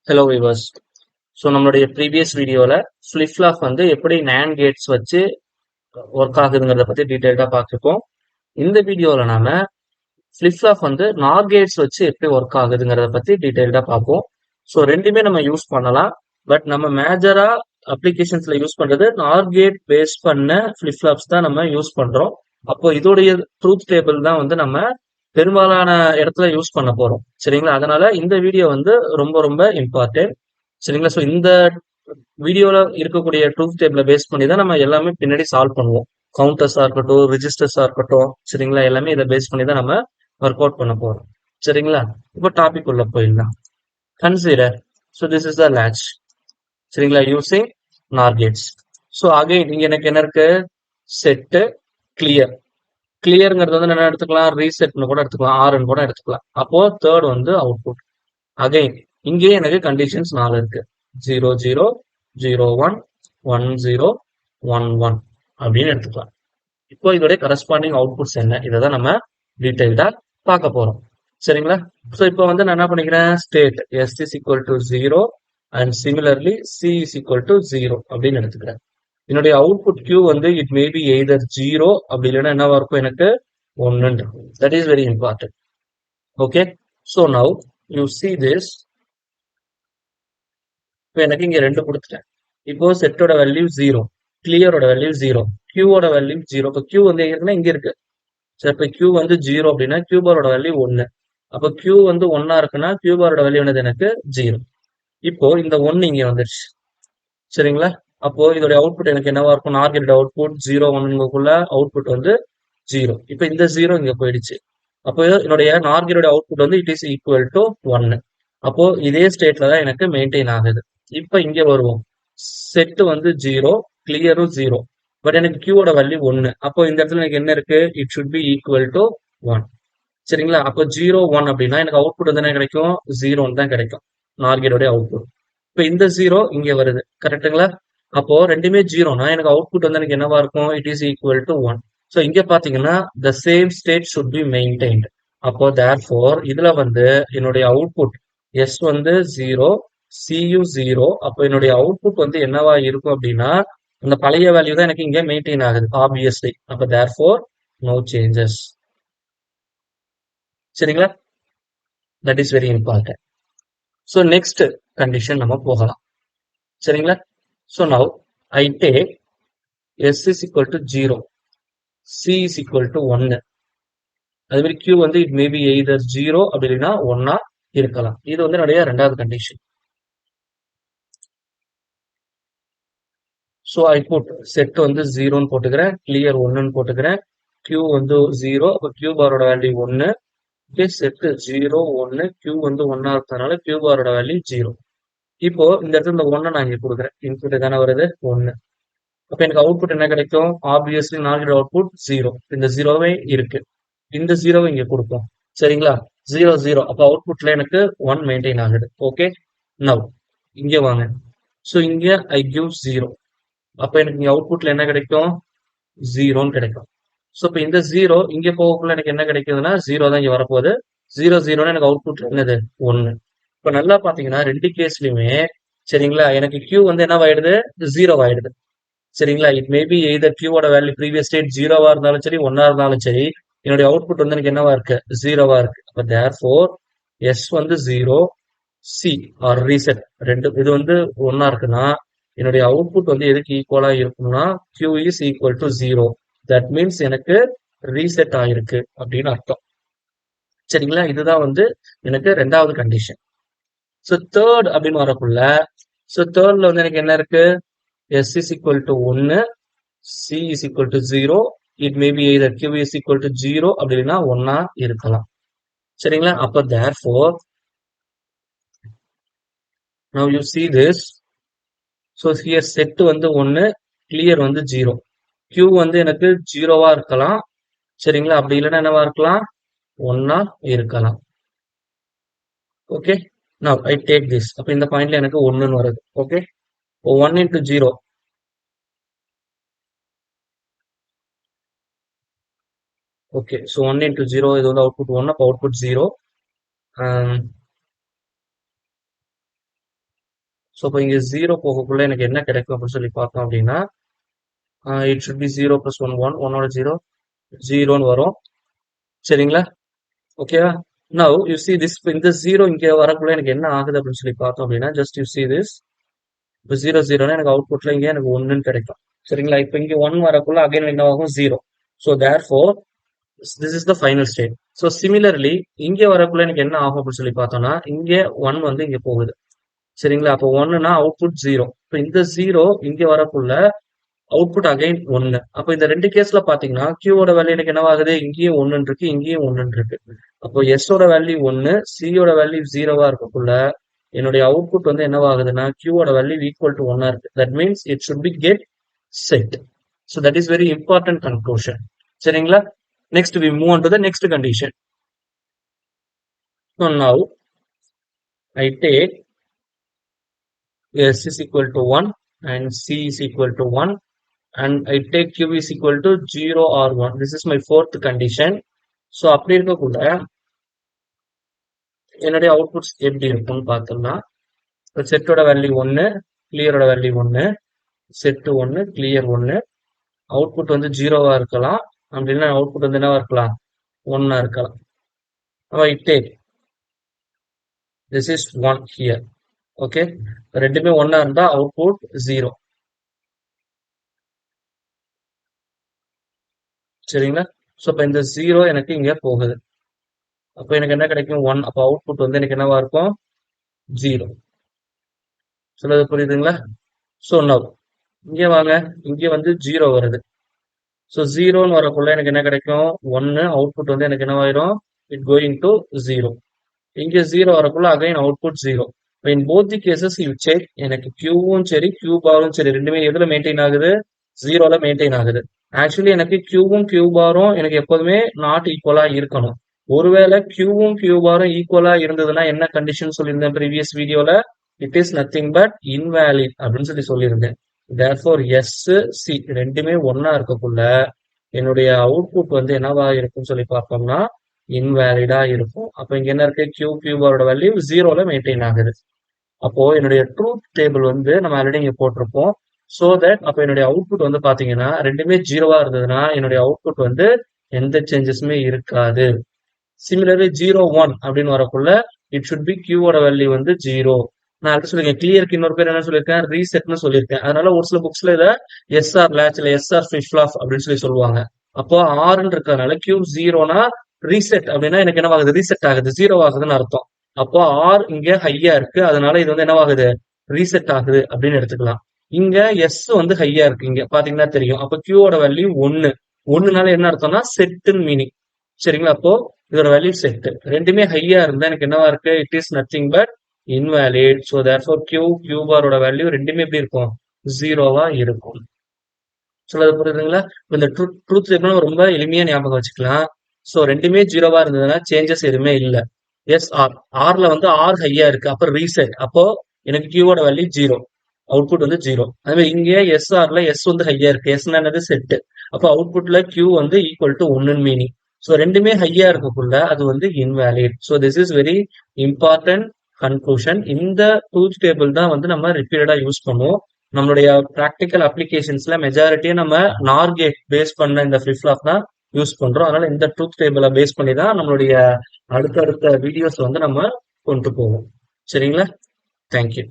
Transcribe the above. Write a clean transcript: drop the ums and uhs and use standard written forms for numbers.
Hello viewers. So நம்மளுடைய previous வீடியோவில் flip flop வந்து எப்படி நேண்ட் கேட்ஸ் வச்சு ஒர்க் ஆகுதுங்கிறத பற்றி டீட்டெயில்டாக பார்த்துருக்கோம். இந்த வீடியோவில் நாம ஃப்ளிப் ஃப்ளாப் வந்து நார் கேட்ஸ் வச்சு எப்படி ஒர்க் ஆகுதுங்கிறத பற்றி டீட்டெயில்டாக பார்ப்போம். ஸோ ரெண்டுமே நம்ம யூஸ் பண்ணலாம். பட் நம்ம மேஜராக அப்ளிகேஷன்ஸில் யூஸ் பண்ணுறது நார் கேட் பேஸ் பண்ண ஃப்ளிப் ஃப்ளாப்ஸ் தான் நம்ம யூஸ் பண்ணுறோம். அப்போ இதோடைய ட்ரூத் டேபிள் தான் வந்து நம்ம பெரும்பாலான இடத்துல யூஸ் பண்ண போறோம். சரிங்களா? அதனால இந்த வீடியோ வந்து ரொம்ப ரொம்ப இம்பார்ட்டன்ட். சரிங்களா? ஸோ இந்த வீடியோல இருக்கக்கூடிய ட்ரூத் டேபிள பேஸ் பண்ணி தான் நம்ம எல்லாமே பின்னாடி சால்வ் பண்ணுவோம். கவுண்டர்ஸா இருக்கட்டும், ரிஜிஸ்டர்ஸா இருக்கட்டும், சரிங்களா? எல்லாமே இதை பேஸ் பண்ணி தான் நம்ம ஒர்க் அவுட் பண்ண போறோம். சரிங்களா? இப்போ டாபிக் உள்ள போயிடலாம். Consider. So this is the latch. சரிங்களா? யூசிங் நார் கேட்ஸ். ஸோ அகைன் இங்க எனக்கு என்ன இருக்கு? Set clear. கிளியர்ங்கிறது வந்து என்ன எடுத்துக்கலாம்? ரீசெட்னு கூட எடுத்துக்கலாம், ஆர்ன்னு கூட எடுத்துக்கலாம். அப்போ தேர்ட் வந்து அவுட்புட். அகைன் இங்கேயே எனக்கு கண்டிஷன்ஸ் 4 இருக்கு. 0 0 0 1 1 0 1 1 அப்படின்னு எடுத்துக்கலாம். இப்போ இதோட கரஸ்பாண்டிங் அவுட்புட்ஸ் என்ன, இதை தான் நம்ம டீடைல்டா பார்க்க போறோம். சரிங்களா? ஸோ இப்போ வந்து நான் என்ன பண்ணிக்கிறேன்? State s is equal to 0 and similarly c is equal to 0 அப்படின்னு எடுத்துக்கிறேன். என்னுடைய அவுட்புட் Q வந்து இட் மே பி எய்தர் 0 அப்படி இல்லைன்னா என்னவா இருக்கும்? எனக்கு 1 இருக்கும். That is very important. Okay, so now you see this. இப்போ எனக்கு இங்க 2 கொடுத்துட்டேன். இப்போ செட்டோட வேல்யூ 0, கிளியரோட வேல்யூ 0, கியூவோட வேல்யூ 0. இப்போ கியூ வந்து எங்க இருக்குன்னா இங்க இருக்கு. சரி, இப்போ கியூ வந்து 0 அப்படின்னா கியூ பாரோட வேல்யூ 1. அப்போ கியூ வந்து 1 இருக்குன்னா கியூ பாரோட வேல்யூ என்னது? எனக்கு 0. இப்போ இந்த 1 இங்க வந்துருச்சு. சரிங்களா? அப்போ இதோட அவுட்புட் எனக்கு என்னவா இருக்கும்? நார்கெட் அவுட்புட் 0 1க்குள்ள அவுட்புட் வந்து 0. இப்போ இந்த 0 இங்க போயிடுச்சு. அப்போ என்னுடைய நார்கெட்டோட அவுட்புட் வந்து இட் இஸ் ஈக்குவல் டு 1. அப்போ இதே ஸ்டேட்ல தான் எனக்கு மெயின்டைன் ஆகுது. இப்போ இங்க வருவோம். செட் வந்து 0, கிளியரும் 0. பட் எனக்கு கியூவோட வேல்யூ 1. அப்போ இந்த இடத்துல எனக்கு என்ன இருக்கு? It should B equal to 1. சரிங்களா? அப்போ 0 1 அப்படின்னா எனக்கு அவுட்புட் வந்து என்ன கிடைக்கும்? 0 தான் கிடைக்கும், நார்கெட்டோட அவுட்புட். இப்போ இந்த 0 இங்க வருது. கரெக்ட்டுங்களா? அப்போ ரெண்டுமே 0னா எனக்கு அவுட்புட் வந்து எனக்கு என்னவா இருக்கும்? It is equal to 1. So இங்க பாத்தீங்கன்னா the same state should be maintained. அப்போ therefore இதுல வந்து என்னுடைய அவுட்புட் s வந்து 0, cu 0. அப்போ என்னுடைய அவுட்புட் வந்து என்னவா இருக்கும் அப்படின்னா அந்த பழைய வேல்யூ தான் எனக்கு இங்க மெயின்டைன் ஆகுது ஆப்வியஸ்லி. அப்போ therefore no changes. சரிங்களா? That is very important. So next condition நம்ம போகலாம். சரிங்களா? So now I take s is equal to 0, c is equal to 1. அதே மாதிரி q வந்து இட் மேபி எய்தர் 0 அப்படி இல்லைன்னா 1 இருக்கலாம். இது வந்து என்னுடைய ரெண்டாவது condition. So I put set வந்து 0ன்னு போட்டுக்கிறேன், கிளியர் 1ன்னு போட்டுக்கிறேன், q வந்து 0. அப்போ q பாரோட வேல்யூ 1. ஓகே, செட் 0 1, q வந்து 1 இருக்கிறதுனால q பாரோட வேல்யூ 0. இப்போ இந்த இடத்துல இந்த 1 நான் இங்க கொடுக்குறேன். இன்புட் தானே வருது 1. அப்போ எனக்கு அவுட்புட் என்ன கிடைக்கும்? ஆப்வியஸ்லி நார்கெட் அவுட்புட் 0. இந்த 0வே இருக்கு. இந்த 0வை இங்க கொடுப்போம். சரிங்களா? 0 0. அப்போ அவுட்புட்ல எனக்கு 1 மெயின்டைன் ஆகுது. ஓகே, நவ் இங்க வாங்க. ஸோ இங்க ஐ கிவ் 0. அப்போ எனக்கு இங்க அவுட்புட்ல என்ன கிடைக்கும்? 0ன்னு கிடைக்கும். ஸோ இப்போ இந்த 0 இங்க போகக்குள்ள எனக்கு என்ன கிடைக்குதுன்னா 0 தான் இங்க வரப்போகுது. 0 0ன்னு எனக்கு அவுட்புட்ல என்னது? 1. இப்போ நல்லா பாத்தீங்கன்னா ரெண்டு கேஸ்லயுமே சரிங்களா எனக்கு Q வந்து என்ன ஆயிடுது? 0 ஆயிடுது. சரிங்களா? இட் மேபி எய்தர் கியூவோட வேல்யூ ப்ரீவியஸ் ஸ்டேட் 0வா இருந்தாலும் சரி 1ஆ இருந்தாலும் சரி என்னுடைய அவுட்புட் வந்து எனக்கு என்னவா இருக்கு? 0வா இருக்கு. அப்ப therefore s வந்து 0, c ஆர் ரீசெட் ரெண்டு இது வந்து 1ஆ இருக்குன்னா என்னுடைய அவுட்புட் வந்து எதுக்கு ஈக்குவலா இருக்கும்னா q is equal to 0. That means எனக்கு ரீசெட் ஆயிருக்கு அப்படின்னு அர்த்தம். சரிங்களா? இதுதான் வந்து எனக்கு ரெண்டாவது கண்டிஷன். ஸோ தேர்ட் அப்படின்னு வரக்குள்ள ஸோ தேர்ட்ல வந்து எனக்கு என்ன இருக்கு? s is equal to 1, c is equal to 0. it may be either q is equal to 0 அப்படி இல்லைன்னா 1ஆ இருக்கலாம். சரிங்களா? அப்ப therefore now you see this. so here set வந்து 1, clear வந்து 0. q வந்து எனக்கு 0வா இருக்கலாம். சரிங்களா? அப்படி இல்லைன்னா என்னவா இருக்கலாம்? 1ஆ இருக்கலாம். Okay, now I take this. அப்ப இந்த பாயிண்ட்ல எனக்கு 1ன்னு வருது. Okay, 1 into 0. Okay, so 1 into 0 இது வந்து அவுட்புட் 1, அப்போ அவுட்புட் 0. ஸோ இப்போ இங்க 0 போகக்குள்ள எனக்கு என்ன கிடைக்கும் அப்படின்னு சொல்லி பார்த்தோம் அப்படின்னா இட் ஷுட் பி 0 + 1 1 1ஓட 0 0ன்னு வரும். சரிங்களா? ஓகேவா? நவ் யூ see this இந்த 0 இங்க வரக்குள்ள எனக்கு என்ன ஆகுது அப்படின்னு சொல்லி பார்த்தோம் அப்படின்னா ஜஸ்ட் யூ see this இப்போ 0 0னா எனக்கு அவுட்புட்ல இங்க எனக்கு 1ன்னு கிடைக்கும். சரிங்களா? இப்போ இங்க 1 வரக்குள்ள அகைன் என்ன ஆகும் 0. So therefore this is the final state. So similarly இங்க வரக்குள்ள எனக்கு என்ன ஆகும் அப்படின்னு சொல்லி பார்த்தோம்னா இங்க 1 வந்து இங்க போகுது. சரிங்களா? அப்போ 1னா அவுட்புட் 0. இப்போ இந்த 0 இங்க வரக்குள்ள அவுட்புட் அகைன் 1. அப்போ இந்த ரெண்டு கேஸ்ல பாத்தீங்கன்னா கியூவோட வேல்யூ எனக்கு என்னவாகுது இங்கேயும் 1 இருக்கு இங்கேயும் 1 இருக்கு. அப்போ எஸ்ஸோட வேல்யூ 1 சியோட வேல்யூ 0வா இருக்கக்குள்ள என்னுடைய அவுட்புட் வந்து என்னவாகுதுன்னா கியூவோட வேல்யூ ஈக்குவல் டு 1 இருக்கு. That means it should be get set. So that is very important conclusion. சரிங்களா? Next we move on to the next condition. So now I take S is equal to 1 and C is equal to 1 and I take Q is equal to 0 or 1. This is my fourth condition. So அப்படி இருக்கக்குள்ள என்னுடைய outputs எப்படி இருக்கும்னு பார்த்தோம்னா செட்டோட value 1 கிளியரோட value 1 set 1 clear 1 output வந்து 0வா இருக்கலாம் அப்படின்னா அவுட்புட் வந்து என்னவா இருக்கலாம் 1ஆ இருக்கலாம். I take this is 1 here. Okay, ரெண்டுமே 1ஆ இருந்தா அவுட்புட் 0. சரிங்களா? ஸோ இப்போ இந்த 0 எனக்கு இங்க போகுது. அப்போ எனக்கு என்ன கிடைக்கும் 1. அப்போ அவுட்புட் வந்து எனக்கு என்னவா இருக்கும் 0. சொல்றது புரியுதுங்களா? ஸோ நவ் இங்க வாங்க, இங்க வந்து 0 வருது. ஸோ 0ன்னு வரக்குள்ள எனக்கு என்ன கிடைக்கும் 1. அவுட்புட் வந்து எனக்கு என்னவாயிரும் இட் கோயிங் டு 0. இங்க 0 வரக்குள்ள again output 0. In both the cases you check எனக்கு கியூவும் சரி கியூ பாரும் சரி ரெண்டுமே எதுல மெயின்டைன் ஆகுது 0ல மெயின்டைன் ஆகுது. ஆக்சுவலி எனக்கு கியூவும் கியூ பாரும் எனக்கு எப்போதுமே நாட் ஈக்குவலா இருக்கணும். ஒருவேளை கியூவும் கியூ பாரும் ஈக்குவலா இருந்ததுன்னா என்ன கண்டிஷன் சொல்லியிருந்தேன் ப்ரீவியஸ் வீடியோல it is nothing but invalid அப்படின்னு சொல்லியிருந்தேன். தேர்ஃபோர் எஸ் சி ரெண்டுமே 1ஆ இருக்கக்குள்ள என்னுடைய அவுட்புட் வந்து என்னவா இருக்கும்னு சொல்லி பார்த்தோம்னா இன்வேலிடா இருக்கும். அப்ப இங்க என்ன இருக்கு கியூ கியூ பாரோட வேல்யூ 0ல மெயின்டைன் ஆகுது. அப்போ என்னுடைய ட்ரூத் டேபிள் வந்து நம்ம ஆல்ரெடி இங்க போட்டிருப்போம். ஸோ தட் அப்போ என்னுடைய அவுட்புட் வந்து பாத்தீங்கன்னா ரெண்டுமே 0வா இருந்ததுன்னா என்னுடைய அவுட்புட் வந்து எந்த சேஞ்சஸுமே இருக்காது. சிமிலர்லி 0 1 அப்படின்னு வரக்குள்ள இட் ஷுட் பி கியூவோட வேல்யூ வந்து 0. நான் அடுத்து சொல்லிருக்கேன் கிளியருக்கு இன்னொரு பேர் என்ன சொல்லியிருக்கேன் ரீசெட்னு சொல்லியிருக்கேன். அதனால ஒரு சில புக்ஸ்ல இதை எஸ்ஆர் லேட்ச் இல்ல எஸ்ஆர் ஃபிளாப் அப்படின்னு சொல்லுவாங்க. அப்போ ஆறுன்னு இருக்கிறதுனால கியூ 0னா ரீசெட் அப்படின்னா எனக்கு என்ன ஆகுது ரீசெட் ஆகுது 0 ஆகுதுன்னு அர்த்தம். அப்போ ஆர் இங்க ஹையா இருக்கு அதனால இது வந்து என்னவாகுது ரீசெட் ஆகுது அப்படின்னு எடுத்துக்கலாம். இங்க எஸ் வந்து ஹையா இருக்கு இங்க பாத்தீங்கன்னா தெரியும். அப்போ கியூவோட வேல்யூ 1. 1னால என்ன அர்த்தம்னா செட்டுன்னு மீனிங். சரிங்களா? அப்போ இதோட வேல்யூ செட் ரெண்டுமே ஹையா இருந்தா எனக்கு என்னவா இருக்கு it is nothing but invalid. So therefore Q பாரோட வேல்யூ ரெண்டுமே எப்படி இருக்கும் 0வா இருக்கும். சொல்றது புரியுதுங்களா? இந்த ட்ரூத் டேபிள் ரொம்ப எளிமையா ஞாபகம் வச்சுக்கலாம். ஸோ ரெண்டுமே 0வா இருந்ததுன்னா சேஞ்சஸ் எதுவுமே இல்ல. எஸ் ஆர் ஆர்ல வந்து ஆர் ஹையா இருக்கு அப்போ ரீசெட். அப்போ எனக்கு கியூவோட வேல்யூ 0 அவுட்புட் வந்து 0. அதே மாதிரி இங்கே எஸ்ஆர்ல எஸ் வந்து ஹையா இருக்கு எஸ் என்னது செட். அப்போ அவுட்புட்ல கியூ வந்து ஈக்குவல் டு 1 மீனிங். ஸோ ரெண்டுமே ஹையா இருக்கக்குள்ள அது வந்து invalid. So this is very important conclusion. இந்த ட்ரூத் டேபிள் தான் வந்து நம்ம ரிப்பீட்டடா யூஸ் பண்ணுவோம். நம்மளுடைய ப்ராக்டிக்கல் அப்ளிகேஷன்ஸ்ல மெஜாரிட்டியா நம்ம நார் கேட் பேஸ் பண்ண இந்த ஃபிளிப் ஃப்ளாப் தான் யூஸ் பண்றோம். அதனால இந்த ட்ரூத் டேபிளை பேஸ் பண்ணி தான் நம்மளுடைய அடுத்தடுத்த வீடியோஸ் வந்து நம்ம கொண்டு போவோம். சரிங்களா? தேங்க்யூ.